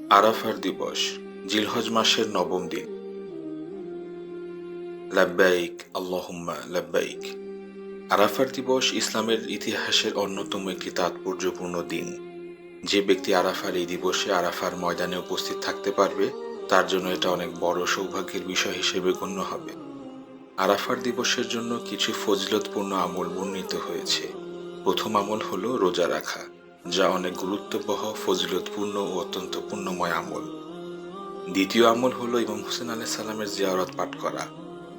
আরাফার দিবস জিলহজ মাসের নবম দিন। লাব্বাইক আল্লাহুম্মা লাব্বাইক। আরাফার দিবস ইসলামের ইতিহাসের অন্যতম একটি তাৎপর্যপূর্ণ দিন। যে ব্যক্তি আরাফার এই দিবসে আরাফার ময়দানে উপস্থিত থাকতে পারবে, তার জন্য এটা অনেক বড় সৌভাগ্যের বিষয় হিসেবে গণ্য হবে। আরাফার দিবসের জন্য কিছু ফজিলতপূর্ণ আমল বর্ণিত হয়েছে। প্রথম আমল হলো রোজা রাখা, যা অনেক গুরুত্ববহ, ফজিলতপূর্ণ ও অত্যন্ত পুণ্যময় আমল। দ্বিতীয় আমল হলো ইমাম হুসেন আলাইহিস সালামের জিয়ারত পাঠ করা।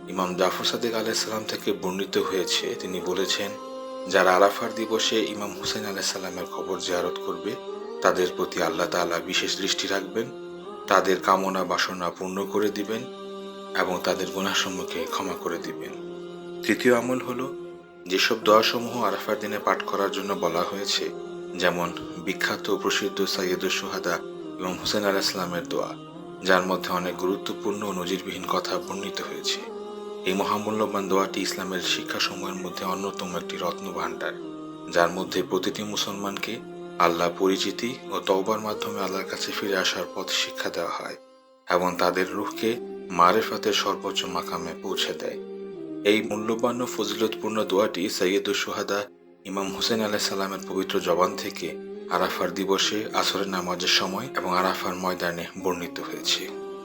ইমাম জাফর সাদিক আলাইহিস সালাম থেকে বর্ণিত হয়েছে, তিনি বলেছেন, যারা আরাফার দিবসে ইমাম হুসেন আলাইহিস সালামের কবর জিয়ারত করবে, তাদের প্রতি আল্লাহ তাআলা বিশেষ দৃষ্টি রাখবেন, তাদের কামনা বাসনা পূর্ণ করে দিবেন এবং তাদের গুনাহসমূহকে ক্ষমা করে দিবেন। তৃতীয় আমল হলো যেসব দোয়াসমূহ আরাফার দিনে পাঠ করার জন্য বলা হয়েছে, যেমন বিখ্যাত ও প্রসিদ্ধ সাইয়্যিদুশ শুহাদা ইমাম হুসেন আলাইহিস সালামের দোয়া, যার মধ্যে অনেক গুরুত্বপূর্ণ ও নজিরবিহীন কথা বর্ণিত হয়েছে। এই মহামূল্যবান দোয়াটি ইসলামের শিক্ষাসমূহের মধ্যে অন্যতম একটি রত্নভাণ্ডার, যার মধ্যে প্রতিটি মুসলমানকে আল্লাহ পরিচিতি ও তওবার মাধ্যমে আল্লাহর কাছে ফিরে আসার পথ শিক্ষা দেওয়া হয় এবং তাদের রূহকে মারেফাতের সর্বোচ্চ মাকামে পৌঁছে দেয়। এই মূল্যবান ও ফজিলতপূর্ণ দোয়াটি সাইয়্যিদুশ শুহাদা ইমাম হুসেন আলাইহিস সালামের পবিত্র জবান থেকে আরাফার দিবসে আসরের নামাজের সময় এবং আরাফার ময়দানে বর্ণিত হয়েছে।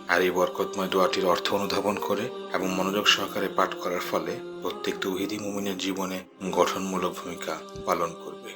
আর এই বরকতময় দোয়াটির অর্থ অনুধাবন করে এবং মনোযোগ সহকারে পাঠ করার ফলে প্রত্যেক তৌহিদি মুমিনের জীবনে গঠনমূলক ভূমিকা পালন করবে।